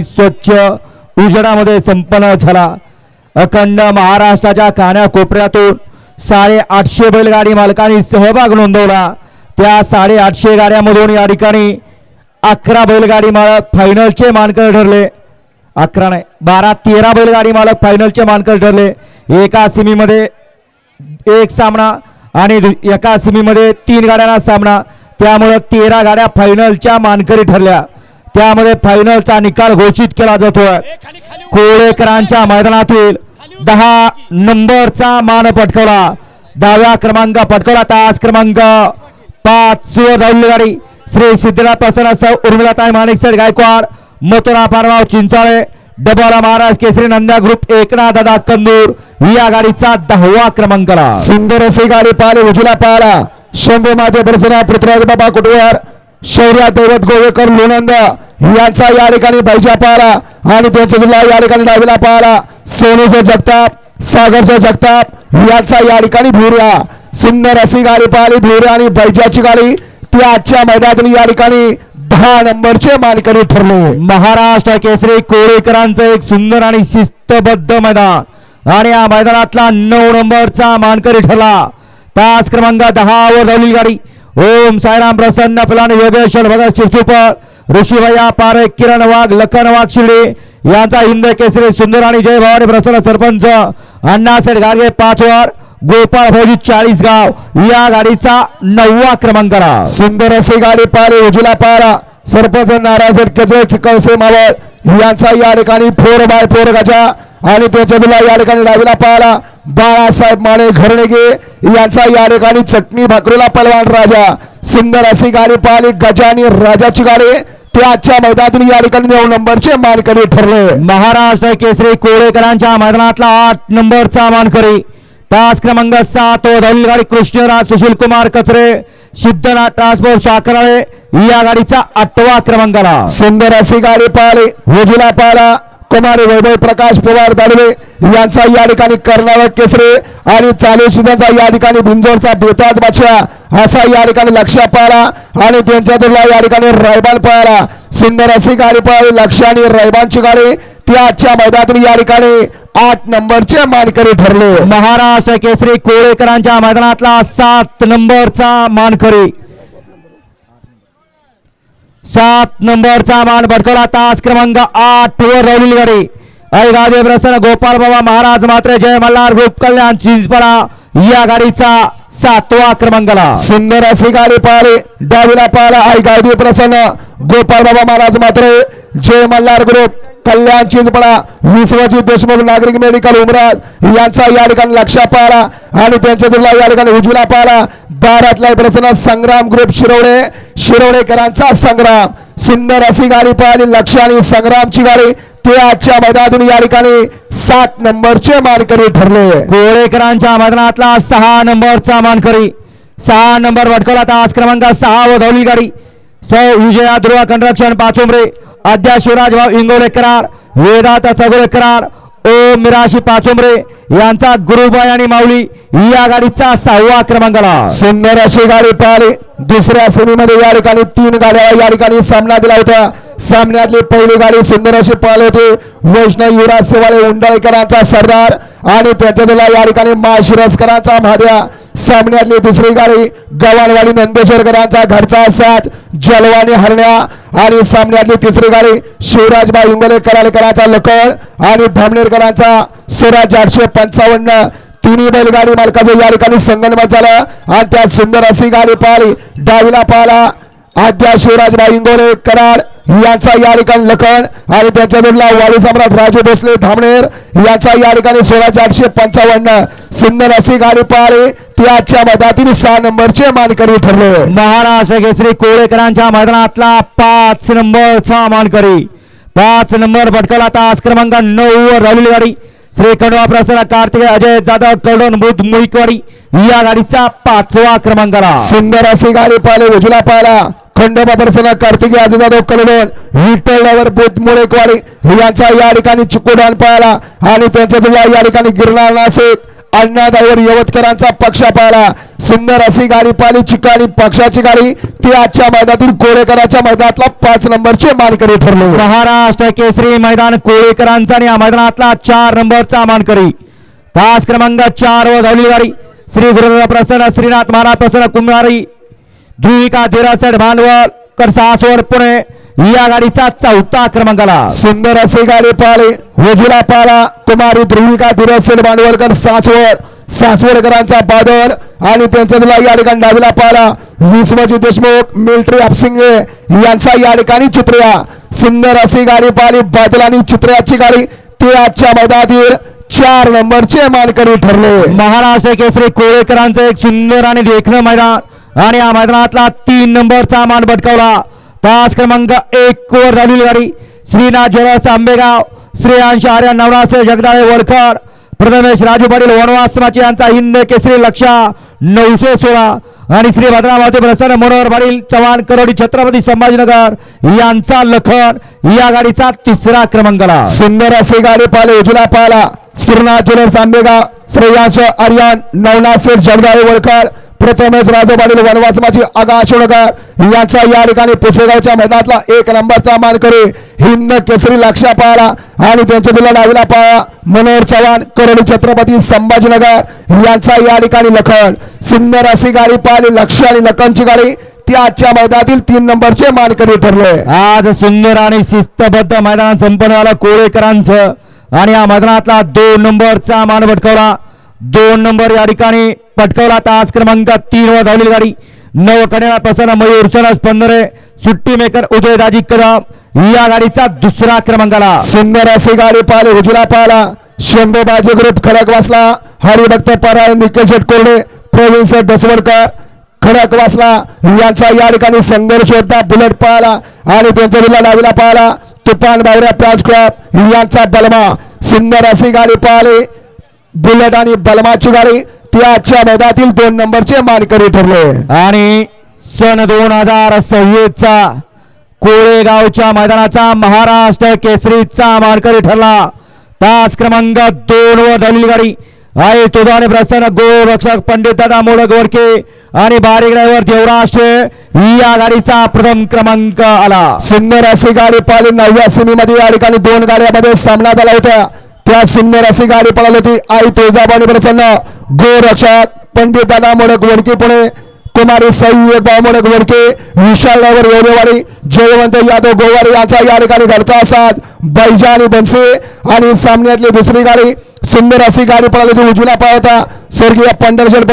स्वच्छ उजेडामध्ये संपन्न झाला। अखंड महाराष्ट्राच्या कानाकोपऱ्यातून 850 बैलगाडी मालकांनी सहभाग नोंदवला। त्या 850 गाड्यांमधून या ठिकाणी 11 बैलगाडी मालक फायनलचे मानकरी ठरले। 11 नाही 12-13 बैलगाडी मालक फायनलचे मानकरी ठरले। एका सेमीमध्ये एक सामना आणि एका सेमीमध्ये 3 गाड्यांना सामना, त्यामुळे 13 गाड्या फायनलच्या मानकरी ठरल्या। त्यामध्ये फायनलचा निकाल घोषित केला जातोय। कोळेकरांच्या मैदानातील 10 नंबरचा मान पटकवला, 10व्या क्रमांक पटकवला। तास क्रमांक 5 वर धावलेली गाडी श्री सिद्धनाथ प्रसन्न उर्मिलाताई माणिकसर गायकवाड मथुरा पारगाव चिंचाळे डबल महाराज केसरी नंद्या ग्रुप एकनाथ दादा कंदूर या गाडीचा 10वा क्रमांकाला। सुंदर अशी गाडी पाहिली, उजला पाहिला शंभू माते प्रसन्न पृथ्वीराज बाबा कुटुंबार शौर्या दैवत गोवेकर लोणंद यांचा या ठिकाणी बैजा पाहिला आणि त्यांच्या जिल्हा या ठिकाणी डावीला पाहिला सोनूचे जगताप सागरचे जगताप यांचा या ठिकाणी भिवऱ्या। सुंदर अशी गाडी पाहिली भिवऱ्या आणि बैजाची गाडी ती आजच्या मैदानातील या ठिकाणी 10 नंबरचे मानकरी ठरले। महाराष्ट्र केसरी कोळेकरांचं एक सुंदर आणि शिस्तबद्ध मैदान आणि या मैदानातला 9 नंबरचा मानकरी ठरला। तास क्रमांक 10 वर धावलेली गाडी ओम साईराम प्रसन्न फलान योगेश्वर भगत शिरसुपर ऋषीभैया पारे किरण वाघ लखन वाघ शिर्डी यांचा हिंद केसरी सुंदर आणि जय भवानी प्रसन्न सरपंच अण्णासाहेब गाडगे 5 वर गोपाळ भौजी 40 गाव या गाडीचा 9वा क्रमांकाला। सुंदर अशी गाडी पाहिली उजला पारा सरपंच नारायण केजळे कळसे मावळ यांचा या ठिकाणी 4x4 गजा आणि त्यांच्या जिल्हा या ठिकाणी डावीला पाहिला बाळासाहेब माने घरणेगे यांचा या ठिकाणी चटणी भाकरीला पलवान राजा। सुंदर अशी गाडी पाहिली गजा आणि राजाची गाडी ते आजच्या मैदानातील या ठिकाणी 9 नंबरचे मानकरी ठरले। महाराष्ट्र केसरी कोळेकरांच्या मैदानातला 8 नंबरचा मानकरी तास क्रमांक 7 वर धावलेली गाडी कृष्णराज सुशील कुमार कचरे सिद्धनाथ ट्रान्सपोर्ट साखराळे या गाडीचा 8वा क्रमांकाला। सुंदर अशी गाडी पाहिली उजला पाहिला कुमार वैभव प्रकाश पवार दाडवे यांचा या ठिकाणी कर्नाटक केसरी आणि चालू सीझनचा या ठिकाणी भिंजोरचा बेताज बादशाह असा या ठिकाणी लक्ष्य पाहिला आणि त्यांच्या तुला या ठिकाणी रायबान पाहिला। सुंदर अशी गाडी पाहिली लक्ष्य आणि रायबानची गाडी ती आजच्या मैदानातील या ठिकाणी 8 नंबरचे मानकरी ठरले। महाराष्ट्र केसरी कोळेकरांच्या मैदानातला 7 नंबरचा मानकरी 7 नंबरचा मान पटकवला। तास क्रमांक 8 वर धावलेली गाडी ऐगादे प्रसन्न गोपाळ बाबा महाराज मात्रे जय मल्हार ग्रुप कल्याण चिंचपडा या गाडीचा 7वा क्रमांकाला। सुंदर अशी गाडी पाहिली डावीला पाहिला ऐगादे प्रसन्न गोपाळ बाबा महाराज मात्रे जय मल्हार ग्रुप कल्याण चिंचपडा विश्वजित देशमुख नागरिक मेडिकल उमराज यांचा या ठिकाणी लक्ष पाहिला आणि त्यांच्या जिल्हा या ठिकाणी उजवीला पाहिला दारातला प्रसन्न संग्राम ग्रुप शिरवडेकरांचा संग्राम। सुंदर अशी गाडी पाहिली लक्ष आणि संग्रामची गाडी ते आजच्या मैदानातील या ठिकाणी 7 नंबरचे मानकरी ठरले। कोळेकरांच्या मैदानातला 6 नंबरचा मानकरी 6 नंबर पटकवला। तास क्रमांक 6 वर धावलेली गाडी सौ विजया दुर्वा कंस्ट्रक्शन पाचुंबरे आद्या शिवराज भाऊ इंगोले कराड वेदांत चगोले कराड ओम मिराशी पाचुंबरे यांचा गुरुबाई आणि माऊली या गाडीचा 6वा क्रमांकाला। सुंदर अशी गाडी पाहिली दुसऱ्या सेमीमध्ये या ठिकाणी 3 गाड्या या ठिकाणी सामना दिला होता। सामन्यातली पहिली गाडी सुंदर अशी पाहिली होती वैष्णव युवराज सेवाळे उंडाळीकरांचा सरदार आणि त्यांच्या जिल्हा या ठिकाणी माशिरसकरांचा महाद्या। सामन्यातली दुसरी गाडी गव्हाणवाडी नंदेश्वरकरांचा घरचा साथ जलवानी हरण्या आणि सामन्यातली तिसरी गाडी शिवराजबाई इंगोले कराडकरांचा लकड आणि धामणेरकरांचा स्वराज 855 तिन्ही बैलगाडी मालकाचं या ठिकाणी संगनमत झालं आणि त्यात सुंदर अशी गाडी पाहिली डावीला पाहिला आद्या शिवराजबाई इंगोले कराड यांचा या ठिकाणी लखन आणि त्यांच्या जोडला वाडी सम्राट राजू भोसले धामणेर यांचा या ठिकाणी 16855 सुंदर अशी गाडी पाहिली ती आजच्या मैदानातील 6 नंबरचे मानकरी ठरले। महाराष्ट्र केसरी कोळेकरांच्या मैदानातला 5 नंबरचा मानकरी 5 नंबर पटकवला। तास क्रमांक 9 वर धावलेली गाडी श्री खंडवा प्रसन्न कार्तिक अजय जाधव कळडोन बुध मुळीकवाडी या गाडीचा 5वा क्रमांकाला। सुंदर अशी गाडी पाहिली उजला पाहिला खंडोबा प्रसन्न कार्तिक अजय जाधव कळडोन विठ्ठलनगर बुध मुळीकवाडी यांचा या ठिकाणी चिकोडान पाहिला आणि त्यांच्या जिल्हा या ठिकाणी गिरणार नाशिक अण्णादाईवर यवतकरांचा पक्ष पाहिला. सुंदर अशी गाडी पाहिली चिकानी पक्षाची गाडी. ती आजच्या मैदानातील कोळेकरांच्या मैदानातला 5 नंबरचे मानकरी ठरले. महाराष्ट्र केसरी मैदान कोळेकरांचा आणि या मैदानातला 4 नंबरचा मानकरी. तास क्रमांक 4 वर धावली गाडी श्री गुरुदेव प्रसन्न श्रीनाथ महाराज प्रसन्न कुमारी ध्रुविका धीरासड भांडवलकर सासवड पुणे या गाडीचा 4था क्रमांकाला. सुंदर अशी गाडी पाहिली उजवीला पाहिला कुमारी ध्रुविका धीरसेन भांडवलकर सासवडकरांचा बादल आणि त्यांच्या तुला या ठिकाणी डावीला पाहिला विश्वजित देशमुख मिलिटरी हापसिंगे यांचा या ठिकाणी चित्र्या. सुंदर अशी गाडी पाहिली बादल आणि चित्र्याची गाडी. ते आजच्या मैदानातील 4 नंबरचे मानकरी ठरले. महाराष्ट्र केसरी कोळेकरांचं एक सुंदर आणि देखणं मैदान आणि या मैदानातला 3 नंबरचा मान पटकावला. तास क्रमांक 1 वर झालेली गाडी श्रीनाथ ज्वेलर्स आंबेगाव श्रेयांश आर्य नवनाथ जगदाळे वडखड प्रथमेश राजू पाटील वनवासमाची यांचा हिंद केसरी लक्षा 916 आणि श्री भद्रावती प्रसन्न मनोहर पाटील चव्हाण करोडी छत्रपती संभाजीनगर यांचा लखन या गाडीचा 3रा क्रमांकाला. सुंदर अशी गाडी पाहिली उजला पाहिला श्रीनाथ ज्वेलर्स आंबेगाव श्रेयांश आर्यन नवनाथ जगदाळे वडखड प्रथमेश राजू पाटील वनवासमाची आगाशोणकर यांचा या ठिकाणी पुसेगावच्या मैदानातला 1 नंबरचा मानकरी हिंद केसरी लक्षा पाहिला आणि त्यांच्या तुला डावीला पाहिला मनोहर चव्हाण करोडी छत्रपती संभाजीनगर यांचा या ठिकाणी लखन. सुंदर अशी गाडी पाहिली लक्ष आणि लखनची गाडी. ती आजच्या मैदानातील 3 नंबरचे मानकरी ठरले. आज सुंदर आणि शिस्तबद्ध मैदान संपन्न झालं कोळेकरांचं आणि या मैदानातला 2 नंबरचा मान पटकावला. 2 नंबर या ठिकाणी पटकावला. तास क्रमांक 3 वर धावलेली गाडी नव कन्या प्रसन्न मयूर सनस 15 सुट्टी मेकर उदयदाजी कदम या गाडीचा 2रा क्रमांकाला. सुंदर अशी गाडी पाहिली उजला पाहिला शंभू बाजी ग्रुप खडकवासला हरिभक्त पराय निखिल शेटकोर्डे प्रवीण शेठ डसवडकर खडकवासला यांचा या ठिकाणी संघर्ष होता. बुलेट पाहिला आणि त्यांच्या जिल्हा डावीला पाहिला तुफान बावऱ्या प्याज क्लब यांचा बलमा. सुंदर अशी गाडी पाहिली बुलेट आणि बलमाची गाडी. ती आजच्या मैदानातील 2 नंबरचे मानकरी ठरले. आणि सन 2026 चा कोळेगावच्या मैदानाचा महाराष्ट्र केसरीचा मानकरी ठरला. तास क्रमांक 2 वर धावलेली गाडी आहे तुझाने प्रसन्न गोरक्षक पंडित दादा मोडक वडके आणि बारीक ड्रायव्हर देवराष्ट्र या गाडीचा प्रथम क्रमांक आला. सुंदर अशी गाडी पाहिली 9व्या सेमीमध्ये या ठिकाणी 2 गाड्यांमध्ये सामना झाला होता. त्या सुंदर अशी गाडी पळाली होती आई तुळजाभवानी प्रसन्न गोरक्षक पंडित दादा मोडक वडके पुणे कुमारी सई मोडक वडके विशाल ड्रायव्हर येवलेवाडी जयवंत यादव गोवारी यांचा या ठिकाणी घरचा साज बैजा आणि बनसे आणि सामन्यातली दुसरी गाडी सुंदर अशी गाडी पळाली होती उजवीला पाहता स्वर्गीय पंढरशेठ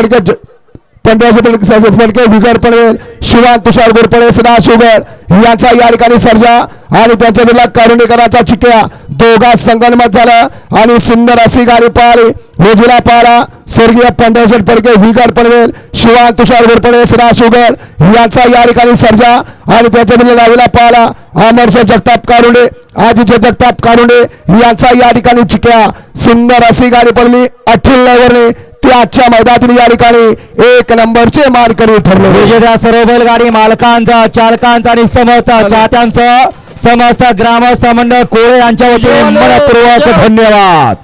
फडके विगर पनवेल शिवान तुषार गोरपडे सदा शुगर यांचा या ठिकाणी सर्जा आणि त्यांच्या जिल्हा कारुणीकरांचा चिक्या दोघात संगनमत झालं आणि सुंदर अशी गाडी पाहिली उजवीला पाहिला स्वर्गीय पंढरशेठ फडके विगर पनवेल शिवान तुषार गोरपडे सदा शुगर यांचा या ठिकाणी सर्जा आणि त्यांच्या जिल्हा डावीला पाहिला अमरशेठ जगताप कारुंडे आजीचे जगताप कारुंडे यांचा या ठिकाणी चिक्या. सुंदर अशी गाडी पडली 18 वरने ती आजच्या मैदानातील या ठिकाणी 1 नंबरचे मानकरी ठरले. विजेत्या सर्व बैलगाडी मालकांचा चालकांचा आणि समस्त चाहत्यांचं समस्त ग्रामस्थ मंडळ कोळे यांच्या वतीने मनपूर्वक धन्यवाद.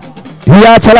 या चला